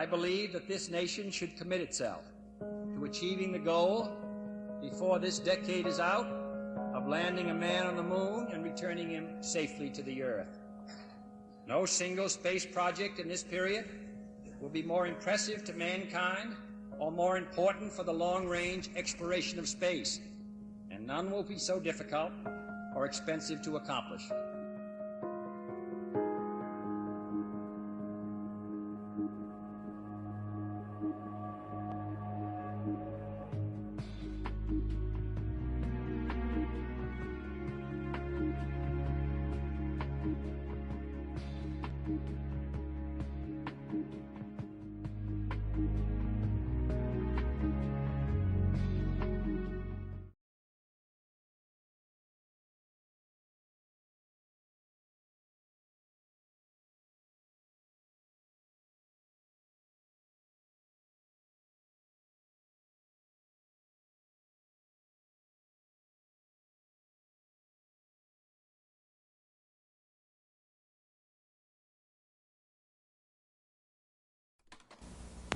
I believe that this nation should commit itself to achieving the goal, before this decade is out, of landing a man on the moon and returning him safely to the Earth. No single space project in this period will be more impressive to mankind or more important for the long-range exploration of space, and none will be so difficult or expensive to accomplish.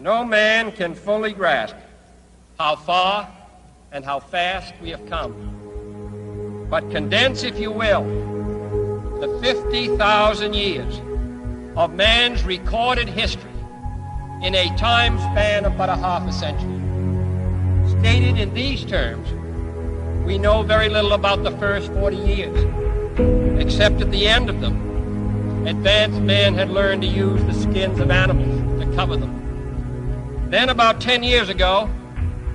No man can fully grasp how far and how fast we have come. But condense, if you will, the 50,000 years of man's recorded history in a time span of but a half a century. Stated in these terms, we know very little about the first 40 years, except at the end of them, advanced man had learned to use the skins of animals to cover them. Then about 10 years ago,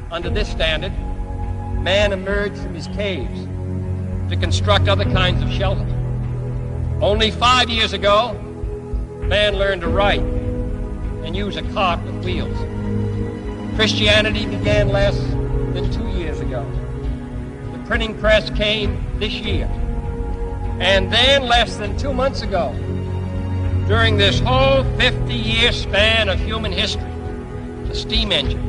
under this standard, man emerged from his caves to construct other kinds of shelter. Only 5 years ago, man learned to write and use a cart with wheels. Christianity began less than 2 years ago. The printing press came this year. And then less than 2 months ago, during this whole 50-year span of human history, the steam engine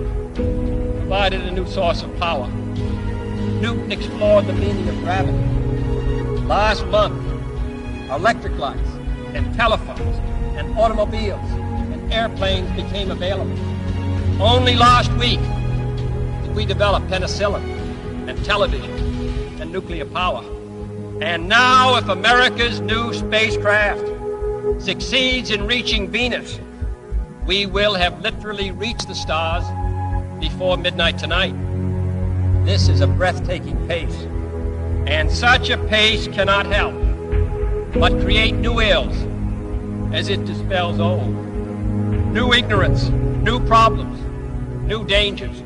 provided a new source of power. Newton explored the meaning of gravity. Last month, electric lights and telephones and automobiles and airplanes became available. Only last week did we develop penicillin and television and nuclear power. And now, if America's new spacecraft succeeds in reaching Venus, we will have literally reached the stars before midnight tonight. This is a breathtaking pace, and such a pace cannot help but create new ills as it dispels old. New ignorance, new problems, new dangers.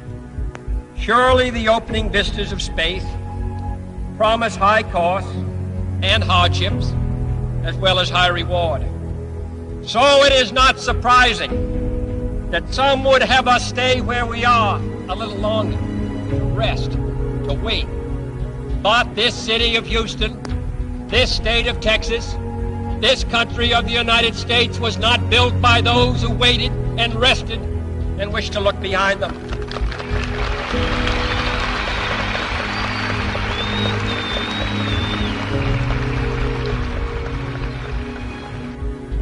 Surely the opening vistas of space promise high costs and hardships, as well as high reward. So it is not surprising that some would have us stay where we are a little longer, to rest, to wait. But this city of Houston, this state of Texas, this country of the United States was not built by those who waited and rested and wished to look behind them.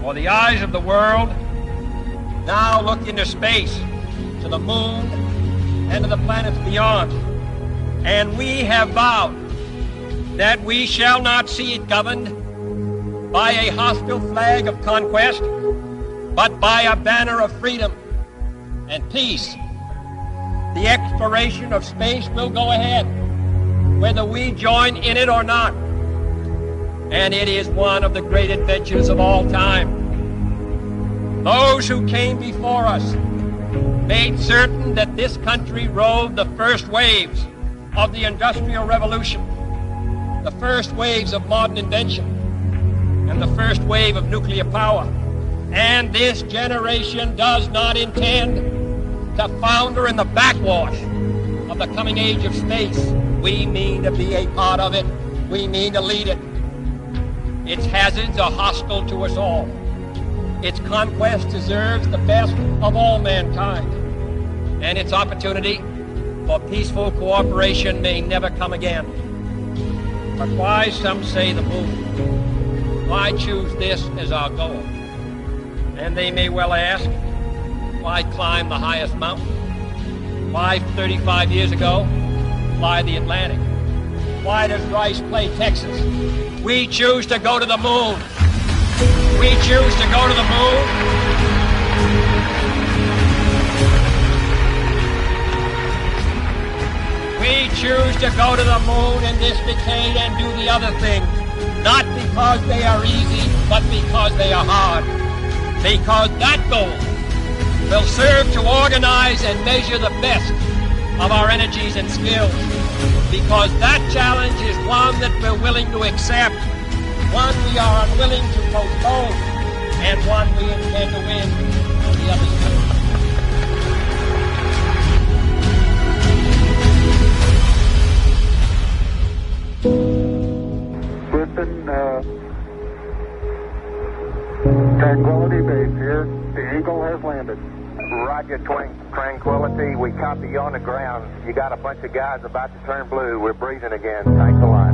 For the eyes of the world now look into space, to the moon, and to the planets beyond. And we have vowed that we shall not see it governed by a hostile flag of conquest, but by a banner of freedom and peace. The exploration of space will go ahead, whether we join in it or not. And it is one of the great adventures of all time. Those who came before us made certain that this country rode the first waves of the Industrial Revolution, the first waves of modern invention, and the first wave of nuclear power. And this generation does not intend to founder in the backwash of the coming age of space. We mean to be a part of it. We mean to lead it. Its hazards are hostile to us all. Its conquest deserves the best of all mankind, and its opportunity for peaceful cooperation may never come again. But why, some say, the moon? Why choose this as our goal? And they may well ask, Why climb the highest mountain? Why, 35 years ago, fly the Atlantic? Why does Rice play Texas? We choose to go to the moon. We choose to go to the moon. We choose to go to the moon in this decade and do the other things, not because they are easy, but because they are hard. Because that goal will serve to organize and measure the best of our energies and skills. Because that challenge is one that we're willing to accept, one we are unwilling to postpone, and one we intend to win on the other side. Houston, Tranquility Base here. The Eagle has landed. Roger, Tranquility. We copy you on the ground. You got a bunch of guys about to turn blue. We're breathing again. Thanks a lot.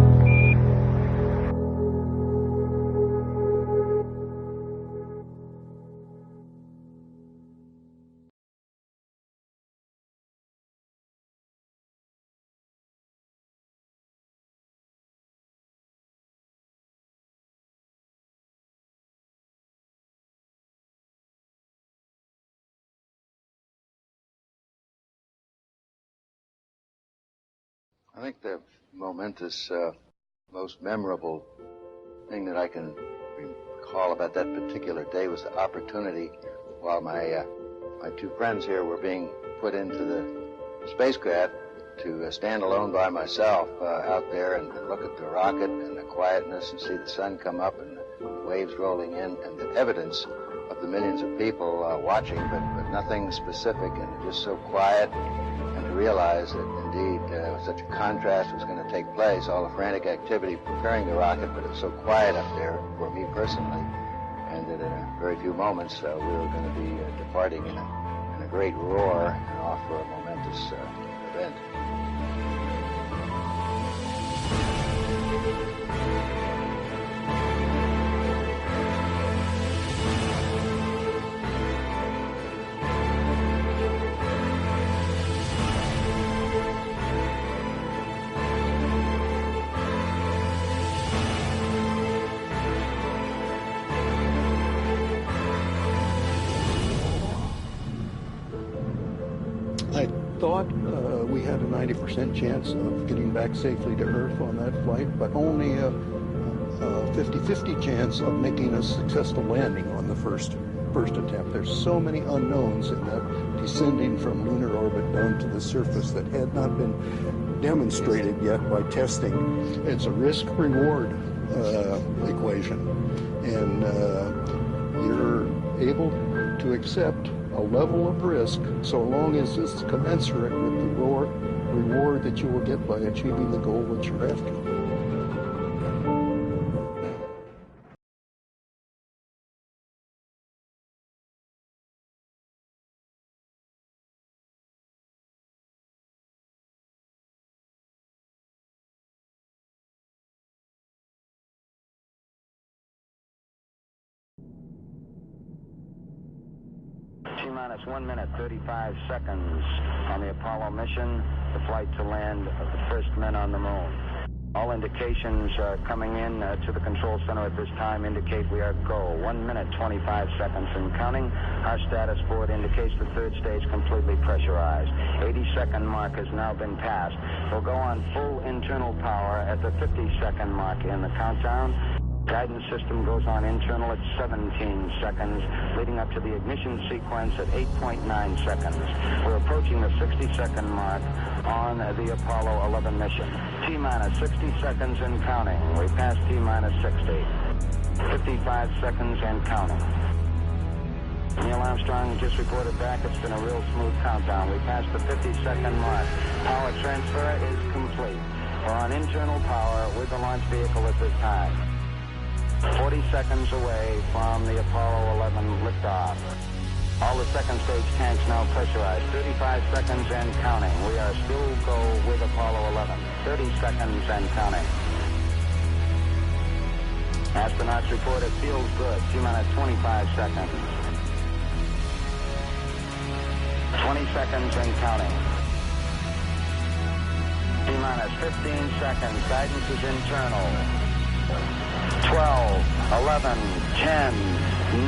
I think the momentous, most memorable thing that I can recall about that particular day was the opportunity while my two friends here were being put into the spacecraft to stand alone by myself out there and look at the rocket and the quietness and see the sun come up and the waves rolling in and the evidence of the millions of people watching, but nothing specific and just so quiet. And to realize that indeed such a contrast was going to take place, all the frantic activity preparing the rocket, but it was so quiet up there for me personally, and that in a very few moments we were going to be departing in a great roar and off for a momentous event. I thought we had a 90% chance of getting back safely to Earth on that flight, but only a 50-50 chance of making a successful landing on the first attempt. There's so many unknowns in that descending from lunar orbit down to the surface that had not been demonstrated yet by testing. It's a risk-reward equation, and you're able to accept a level of risk so long as it's commensurate with the reward that you will get by achieving the goal that you're after. T-minus 1 minute, 35 seconds on the Apollo mission, the flight to land of the first men on the moon. All indications coming in to the control center at this time indicate we are go. 1 minute, 25 seconds and counting. Our status board indicates the third stage completely pressurized. 80-second mark has now been passed. We'll go on full internal power at the 50-second mark in the countdown. Guidance system goes on internal at 17 seconds, leading up to the ignition sequence at 8.9 seconds. We're approaching the 60-second mark on the Apollo 11 mission. T-minus 60 seconds and counting. We passed T-minus 60. 55 seconds and counting. Neil Armstrong just reported back. It's been a real smooth countdown. We passed the 50-second mark. Power transfer is complete. We're on internal power with the launch vehicle at this time. 40 seconds away from the Apollo 11 liftoff. All the second stage tanks now pressurized. 35 seconds and counting. We are still go with Apollo 11. 30 seconds and counting. Astronauts report it feels good. T-minus 25 seconds. 20 seconds and counting. T-minus 15 seconds. Guidance is internal. 12, 11, 10,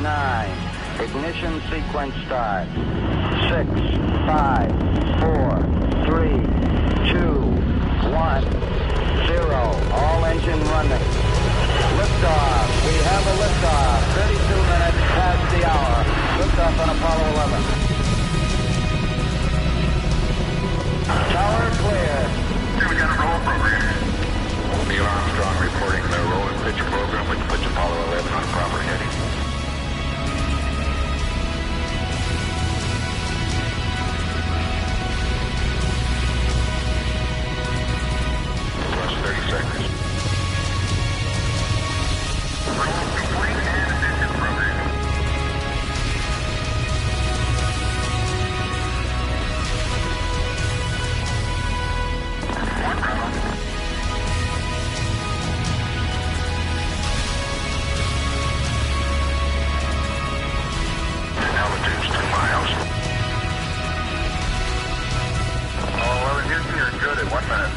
9. Ignition sequence start. 6, 5, 4, 3, 2, 1, 0. All engine running. Liftoff. We have a liftoff. 32 minutes past the hour. Liftoff on Apollo 11. Tower clear. We got a roll program. Neil Armstrong reporting the roll and pitch program, which puts Apollo 11 on proper heading. Plus 30 seconds. Roll complete and ignition program. One round. Altitude's 2 miles. All 11 Houston, you're good at 1 minute.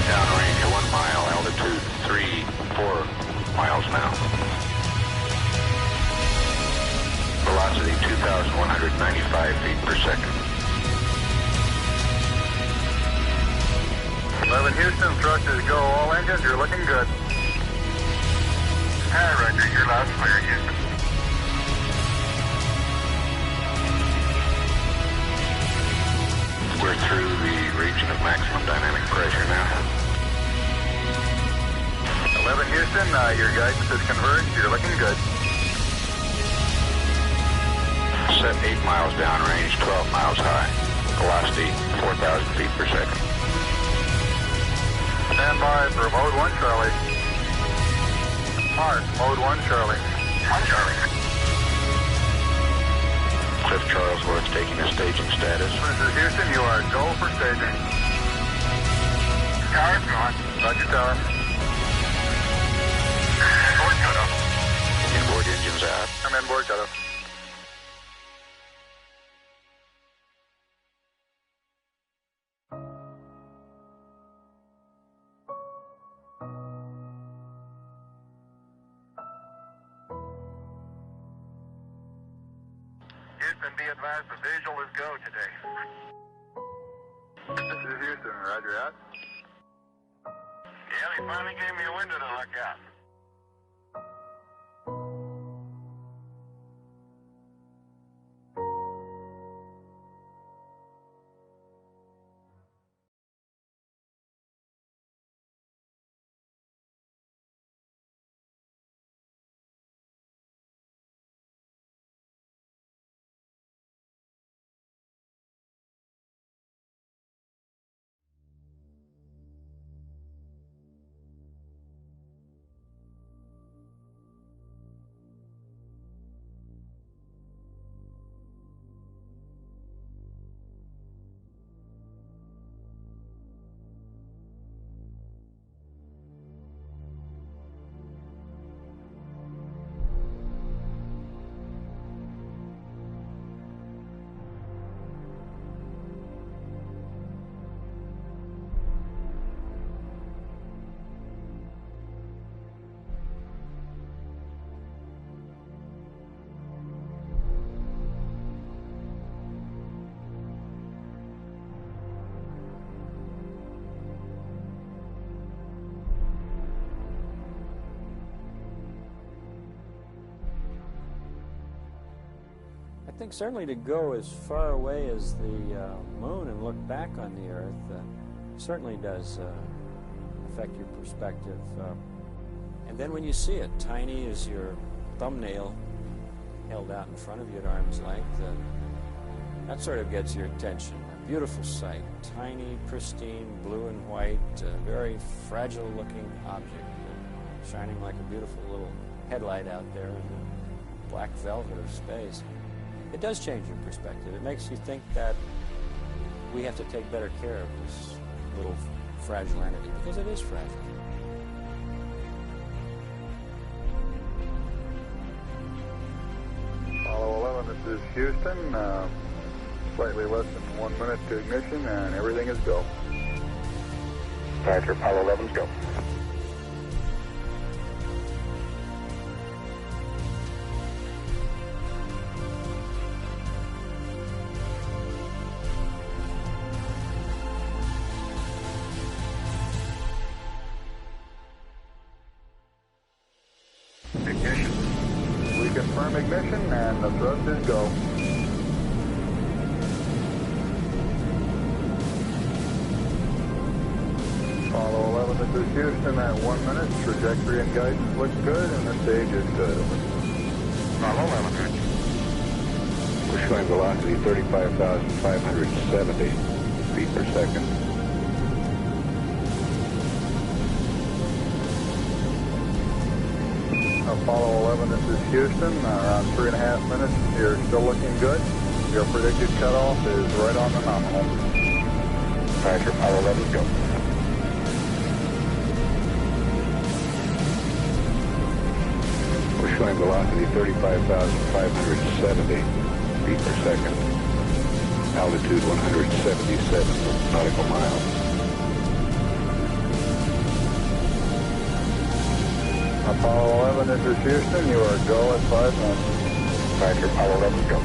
Downrange 1 mile, altitude 3, 4 miles now. Velocity 2,195 feet per second. 11 Houston, thrusters go. All engines, you're looking good. Hi, Roger. You're loud and clear, Houston. We're through the region of maximum dynamic pressure now. 11 Houston, your guidance is converged. You're looking good. Set 8 miles downrange, 12 miles high. Velocity 4,000 feet per second. Stand by for mode 1, Charlie. Mark, mode 1, Charlie. 1, Charlie. Cliff Charlesworth taking a staging status. This is Houston, you are go for staging. Tower's gone. Roger, tower. Board cutoff. Inboard engines out. I'm in board cutoff. Houston, be advised the visual is go today. This is Houston, roger out. Yeah, they finally gave me a window to look out. I think certainly to go as far away as the moon and look back on the Earth certainly does affect your perspective. And then when you see it, tiny as your thumbnail held out in front of you at arm's length, that sort of gets your attention. A beautiful sight, tiny, pristine, blue and white, very fragile-looking object, shining like a beautiful little headlight out there in the black velvet of space. It does change your perspective. It makes you think that we have to take better care of this little fragile entity, because it is fragile. Apollo 11 to is Houston. Slightly less than 1 minute to ignition, and everything is go. Roger, Apollo 11's go. Ignition. We confirm ignition, and the thrust is go. Apollo 11, this is Houston at 1 minute. Trajectory and guidance looks good, and the stage is good. Apollo 11, good. We're showing velocity 35,570 feet per second. Apollo 11, this is Houston. Around 3.5 minutes. You're still looking good. Your predicted cutoff is right on the nominal. Roger, Apollo 11's go. We're showing velocity 35,570 feet per second. Altitude 177 nautical miles. Apollo 11, this is Houston. You are go at 5 minutes. Roger, Apollo 11's go.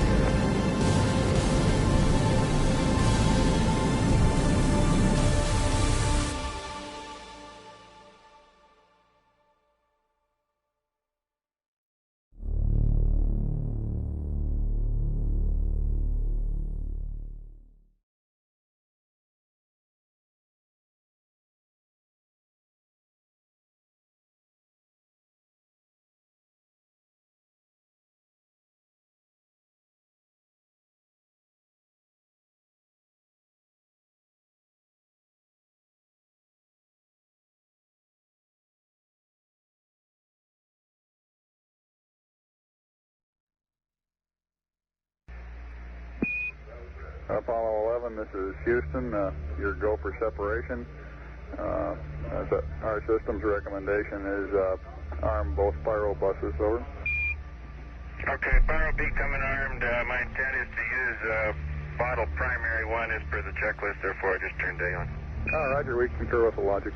Apollo 11, this is Houston. Your go for separation. Our system's recommendation is arm both spiral buses, over. Okay, spiral B coming armed. My intent is to use bottle primary 1 as per the checklist, therefore I just turned day on. Roger, we concur with the logic.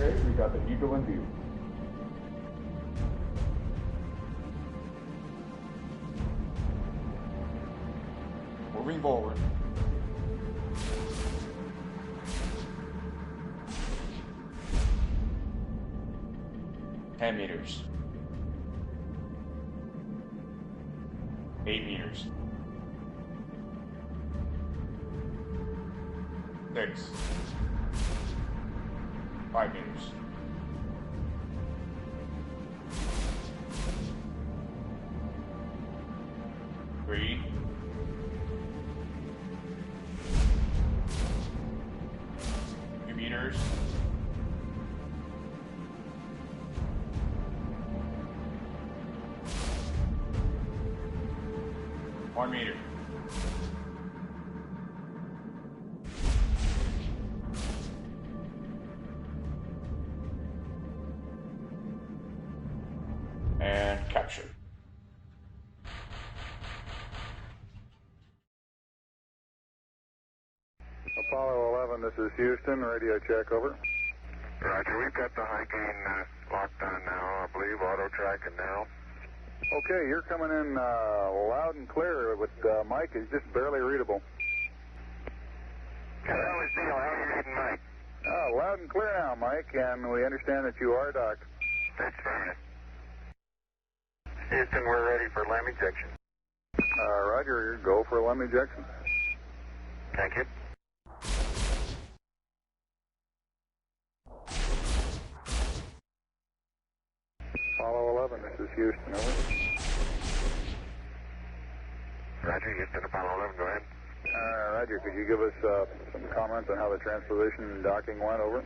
Okay, we got the Eagle in view. Moving forward. meters. 8 meters. 6. 5 meters. 3. 2 meters. 1 meter. And capture. Apollo 11, this is Houston. Radio check, over. Roger, we've got the high gain locked on now, I believe, auto tracking now. Okay, you're coming in loud and clear, but Mike is just barely readable. Hello, it's Neil. How are you reading, Mike? Loud and clear now, Mike, and we understand that you are docked. That's fine. Houston, we're ready for LEM ejection. Roger, go for LEM ejection. Thank you. Apollo 11, this is Houston, over. Roger, Houston, Apollo 11, go ahead. Roger, could you give us some comments on how the transposition and docking went? Over.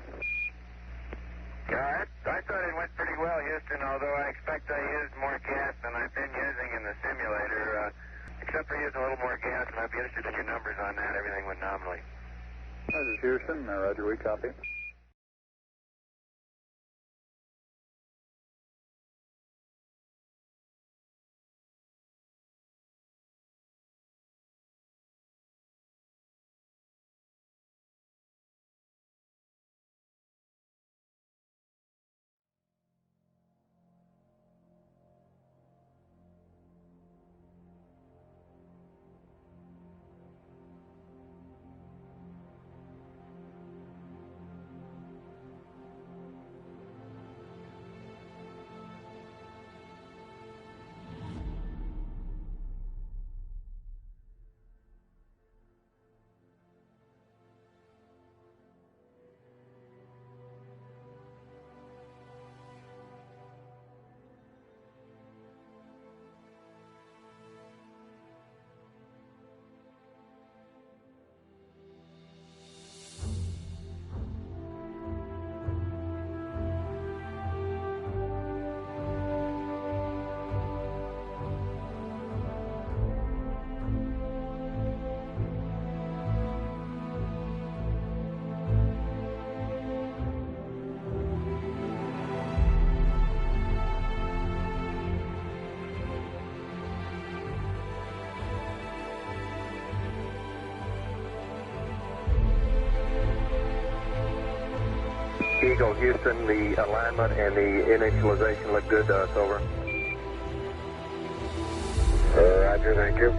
Yeah, I thought it went pretty well, Houston, although I expect I used more gas than I've been using in the simulator. Except for using a little more gas, and I'd be interested in your numbers on that. Everything went nominally. This is Houston. Roger, we copy. Eagle, Houston, the alignment and the initialization look good to us, over. Roger, thank you.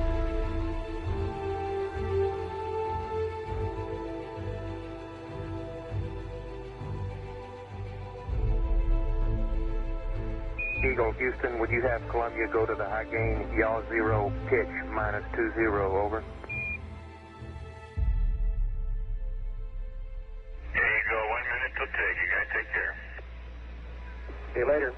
Eagle, Houston, would you have Columbia go to the high gain, yaw 0, pitch, -20, over? See you later.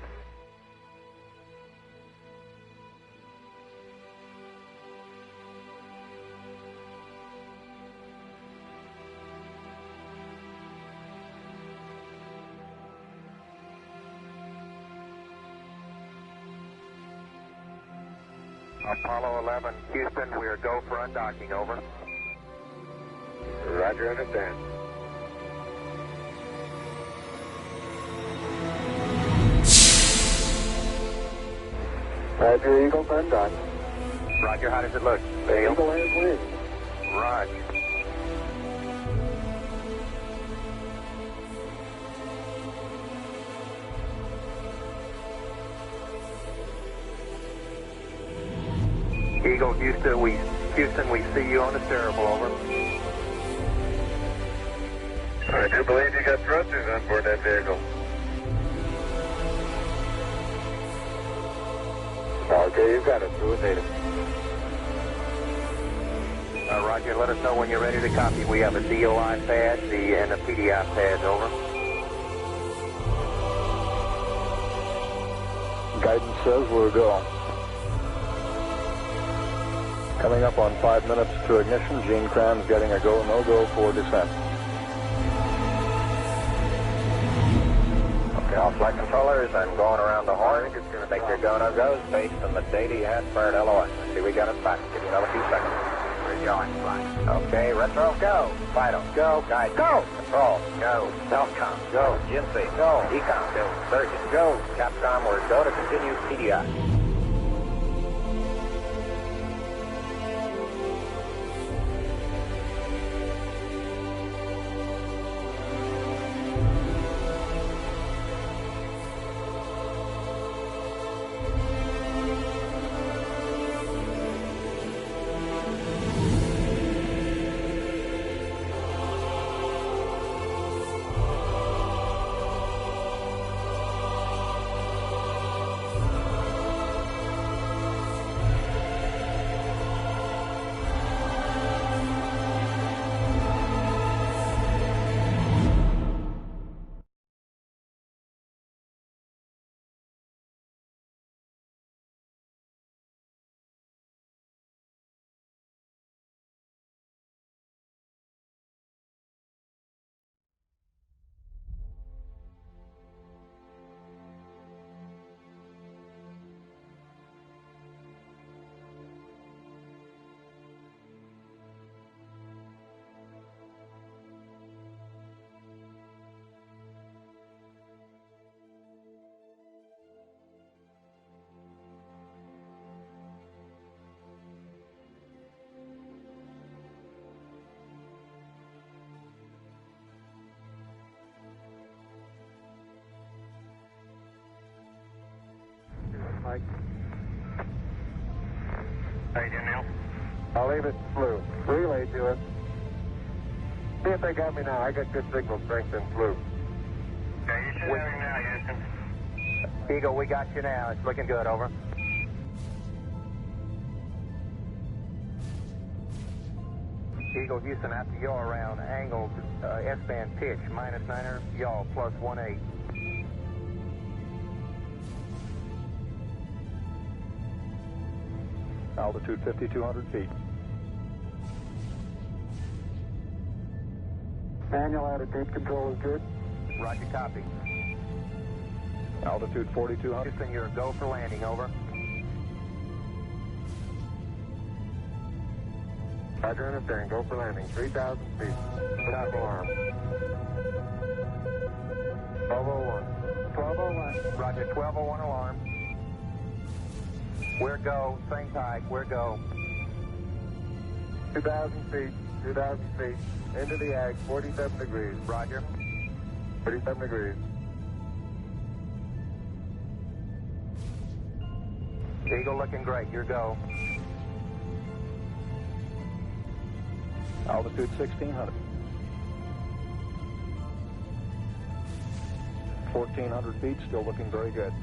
Apollo 11, Houston, we are go for undocking, over. Roger, understand. Roger, Eagle, undock. Roger, how does it look? The Eagle has wind. Roger. Eagle, Houston, we see you on the steerable, over. I do believe you got thrusters on board that vehicle. Okay, you got it. Do it, native. Roger, let us know when you're ready to copy. We have a DOI pad and a PDI pad, over. Guidance says we're go. Coming up on 5 minutes to ignition. Gene Kranz getting a go, no-go for descent. Okay, all flight controllers, I'm going around the horn. Make your go, no-goes based on the data you had prior to LOS. See, we got it back. Give you another few seconds. We're going, flying. Okay, retro, go. Vital, go. Guide, go. Control, go. Telcom, go. GNC, go. Ecom, go. Surgeon, go. Capcom, we're go to continue PDI. How you doing, Neil? I'll leave it blue. Relay to us. See if they got me now. I got good signal strength in blue. Okay, you should have him now, Houston. Eagle, we got you now. It's looking good, over. Eagle, Houston, after yaw around, angled S-band pitch, -9er, yaw, +18. Altitude 5,200 feet. Manual attitude control is good. Roger, copy. Altitude 4,200. Houston, you're a go for landing, over. Roger, understand, go for landing, 3,000 feet. Stop alarm. 1201. 1201. Roger, 1201 alarm. Where go, same type, where go? 2,000 feet, 2,000 feet. Into the ag, 47 degrees. Roger. 47 degrees. Eagle looking great, your go. Altitude 1,600. 1,400 feet, still looking very good.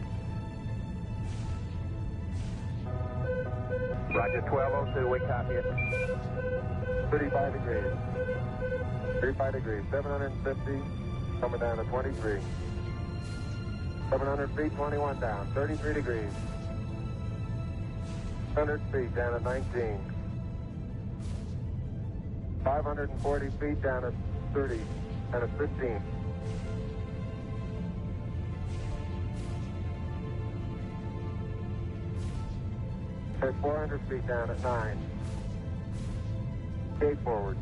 Roger, 1202, we copy it. 35 degrees. 35 degrees, 750, coming down to 23. 700 feet, 21 down, 33 degrees. 100 feet, down to 19. 540 feet, down to 30, down to 15. At 400 feet, down at 9. Gate forward.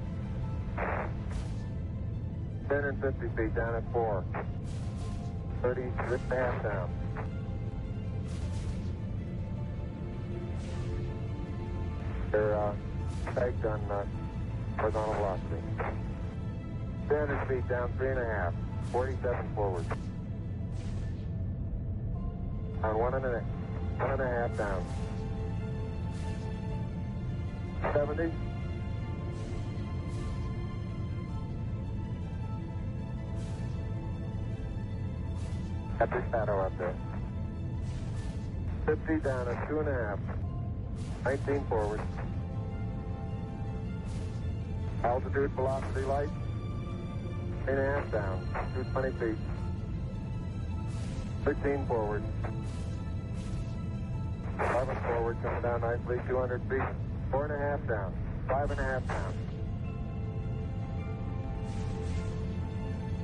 1050 feet, down at 4. 30, rip the half down. They're pegged on horizontal velocity. 300 feet, down 3.5. 47 forward. On 1.5 down. 70. Got the shadow up there. 50 down at 2.5. 19 forward. Altitude, velocity, light. 8.5 down. 220 feet. 13 forward. 11 forward, coming down nicely. 200 feet. 4.5 down. 5.5 down.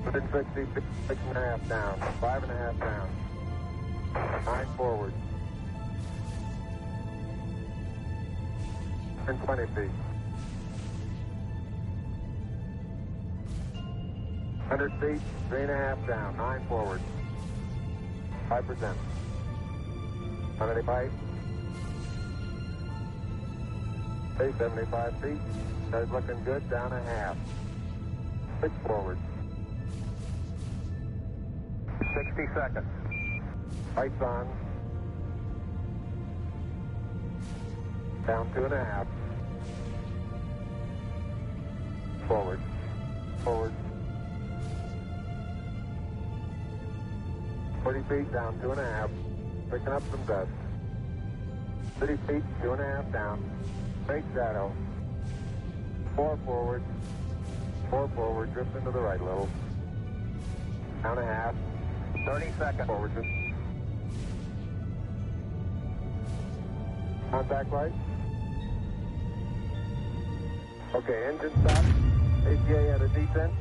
Within 60 feet, 6.5 down. 5.5 down. 9 forward. 20 feet. 100 feet, 3.5 down. 9 forward. 5%. 185. Stay 75 feet. That's looking good. Down a half. 6 forward. 60 seconds. Lights on. Down 2.5. Forward. Forward. 40 feet, down 2.5. Picking up some dust. 30 feet, 2.5 down. Straight shadow. 4 forward. 4 forward. Drift into the right a little. Down a half. 30 seconds. Forward. Contact light. Okay, engine stop. ATA at a descent.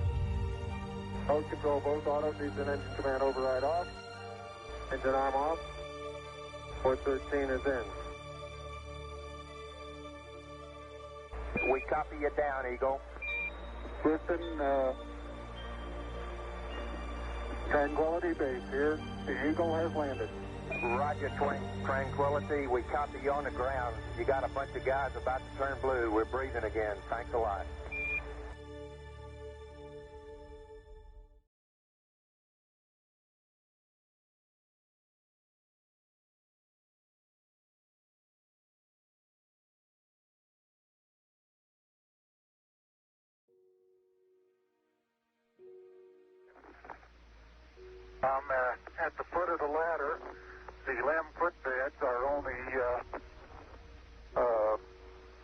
Mode control both auto. Descent engine command override off. Engine arm off. 413 is in. We copy you down, Eagle. Houston, Tranquility Base here. The Eagle has landed. Roger, Tranquility. We copy you on the ground. You got a bunch of guys about to turn blue. We're breathing again. Thanks a lot. I'm at the foot of the ladder. The limb footbeds are only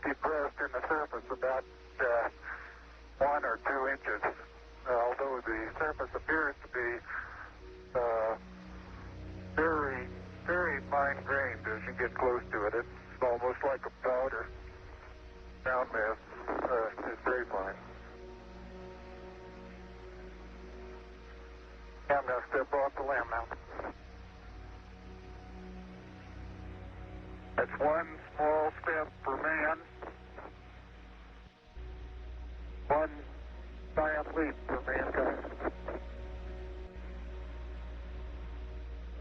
depressed in the surface about 1 or 2 inches, although the surface appears to be very, very fine-grained as you get close to it. It's almost like a powder. Ground mass is very fine. I'm going to step off the limb now. That's one small step for man, one giant leap for mankind.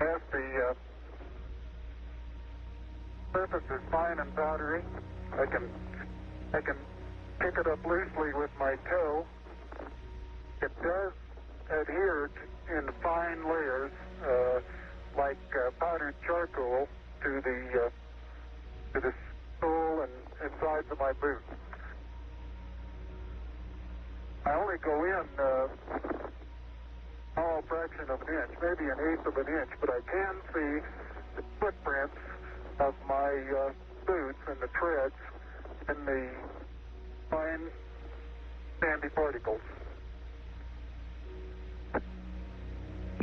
As the surface is fine and powdery, I can pick it up loosely with my toe. It does adhere in fine layers, like powdered charcoal, to the sole and sides of my boot. I only go in a small fraction of an inch, maybe an eighth of an inch, but I can see the footprints of my boots and the treads and the fine sandy particles.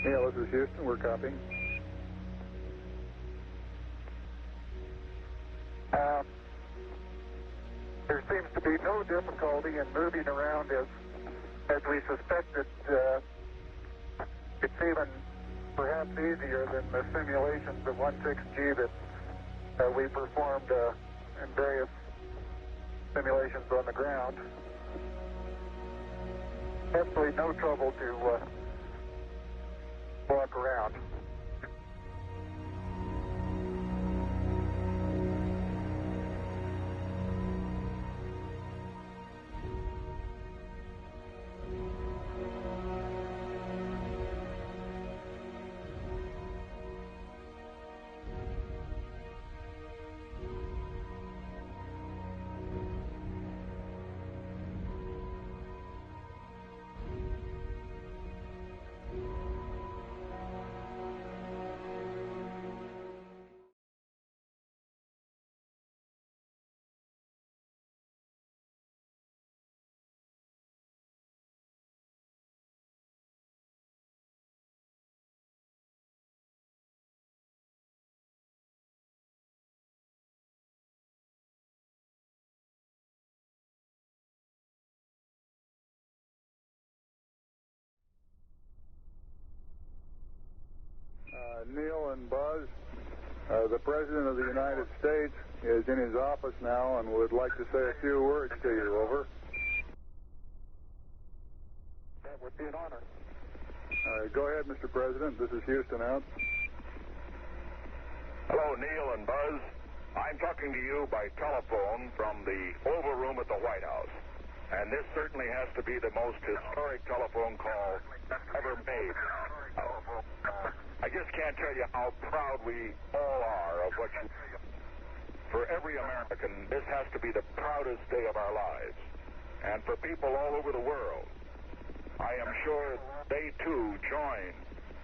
Neil, this is Houston. We're copying. There seems to be no difficulty in moving around as we suspected. It's even perhaps easier than the simulations of 16G that we performed in various simulations on the ground. Absolutely no trouble to walk around. Neil and Buzz, the President of the United States is in his office now and would like to say a few words to you. Over. That would be an honor. Go ahead, Mr. President. This is Houston out. Hello, Neil and Buzz. I'm talking to you by telephone from the Oval Room at the White House. And this certainly has to be the most historic telephone call ever made. I just can't tell you how proud we all are of what you do. For every American, this has to be the proudest day of our lives. And for people all over the world, I am sure they too join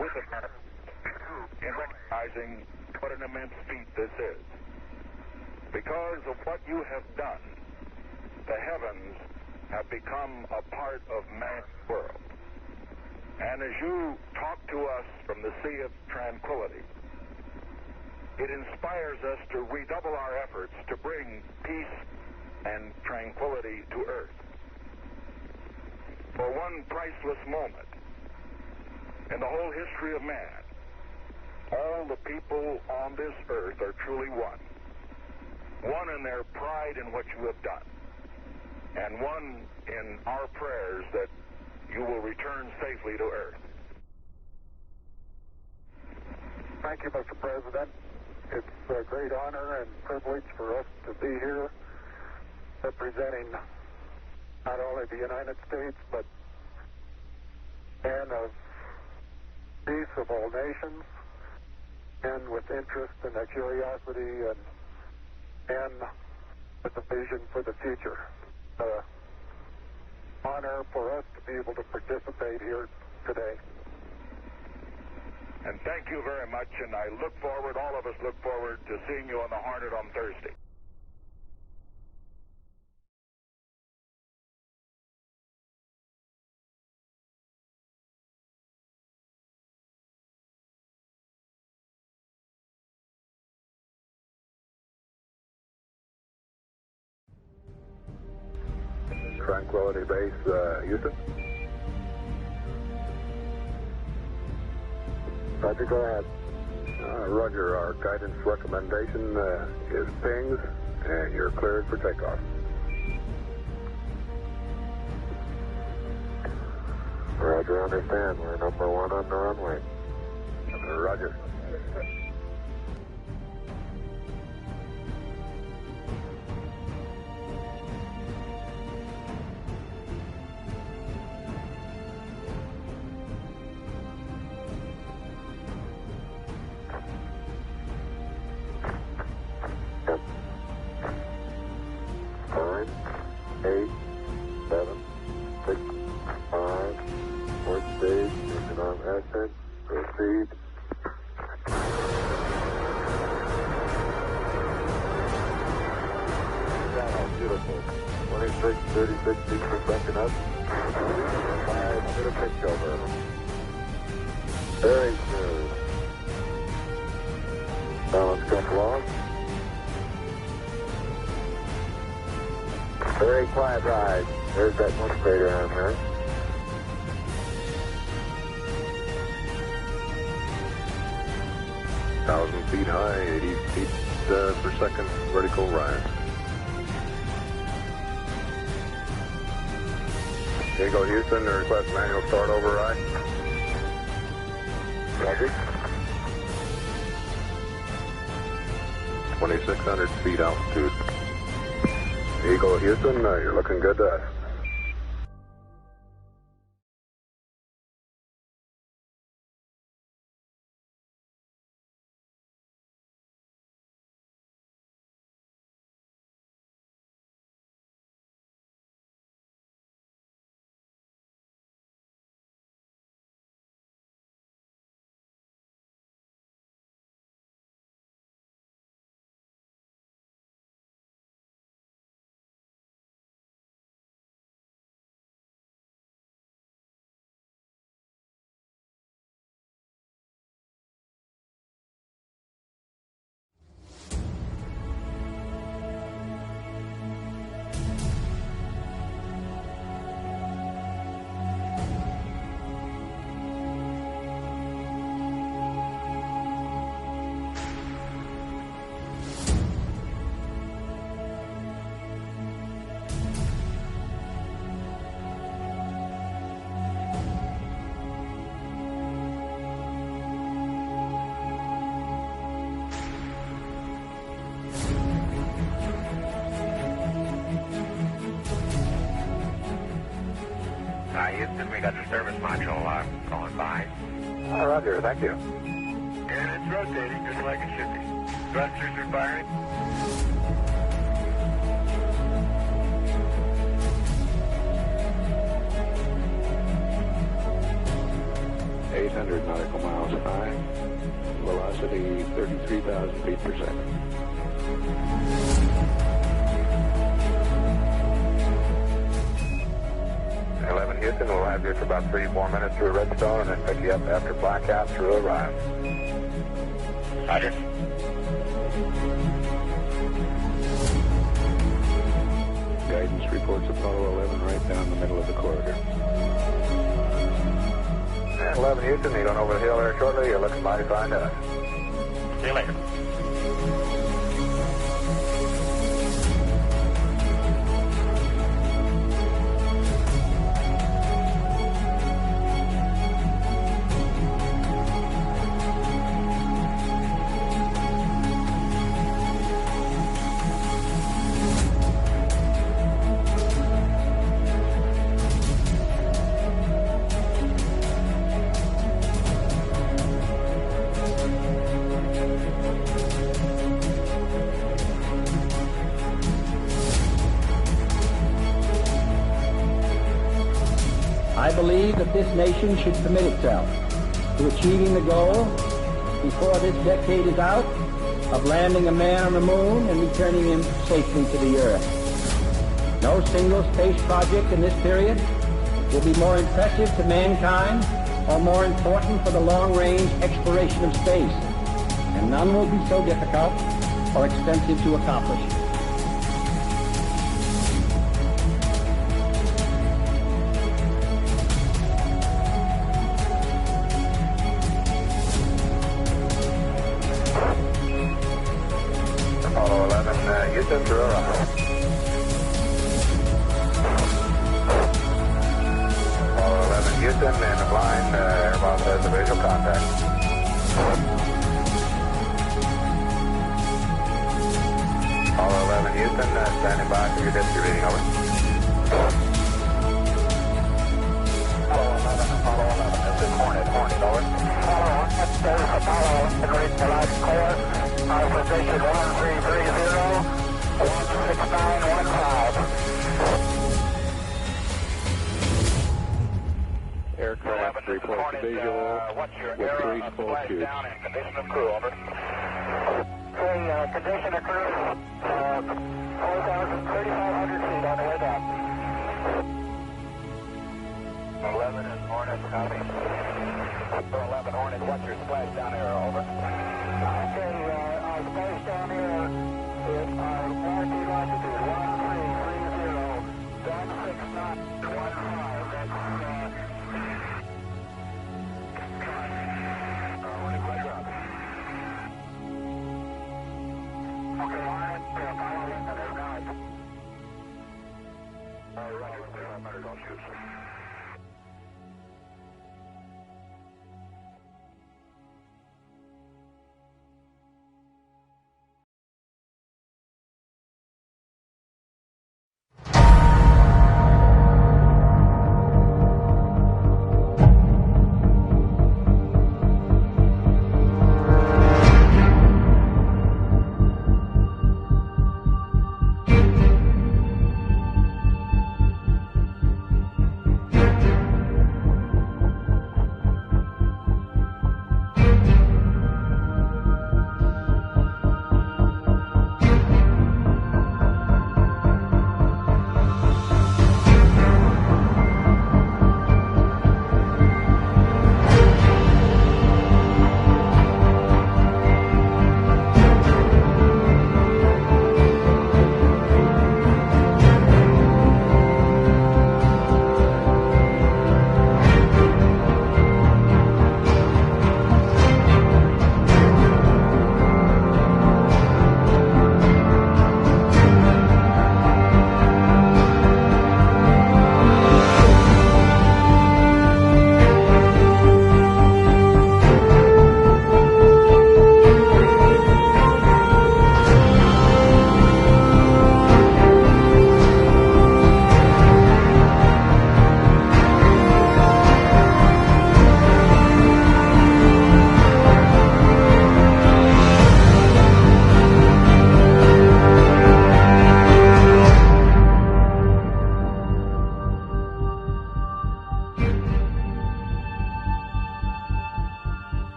with Americans in recognizing what an immense feat this is. Because of what you have done, the heavens have become a part of man's world. And as you talk to us from the Sea of Tranquility, it inspires us to redouble our efforts to bring peace and tranquility to Earth. For one priceless moment in the whole history of man, all the people on this earth are truly one. One in their pride in what you have done, and one in our prayers that you will return safely to Earth. Thank you, Mr. President. It's a great honor and privilege for us to be here representing not only the United States, but men of peace of all nations, men with interest and a curiosity and with a vision for the future. Honor for us to be able to participate here today. And thank you very much, and I look forward, all of us look forward to seeing you on the Hornet on Thursday. Tranquility Base, Houston. Roger, go ahead. Roger, our guidance recommendation is pings, and you're cleared for takeoff. Roger, understand. We're number one on the runway. Roger. Beautiful. 26, 36 feet per second up. 5 pitch over. Very smooth. Balance come along. Very quiet ride. There's that one crater on there. Thousand feet high, 80 feet per second vertical rise. Eagle Houston, request manual start override. Roger. 2,600 feet altitude. Eagle Houston, you're looking good to us. Houston, we got the service module going by. Roger, thank you. And it's rotating just like it should be. Thrusters are firing. nautical miles high, velocity 33,000 feet per second. Houston, we'll have you for about 3-4 minutes through Redstone and then pick you up after blackout through Orion. Roger. Guidance reports Apollo 11 right down the middle of the corridor. And 11 Houston, you're going over the hill there shortly. You're looking mighty fine to us. See you later. I believe that this nation should commit itself to achieving the goal before this decade is out of landing a man on the moon and returning him safely to the Earth. No single space project in this period will be more impressive to mankind or more important for the long-range exploration of space, and none will be so difficult or expensive to accomplish. Apollo 11, Houston, Aurora. Apollo 11, Houston, and the blind Airbus has a visual contact. Apollo 11, Houston, standing by for your dipsy reading, over. Apollo 11, this is Hornet, over. Apollo 11, this is Apollo 11, read the last clear. Our position 1330, 16915. Aircraft reports visual with 3 full shoots. Condition of crew, over. Condition of crew.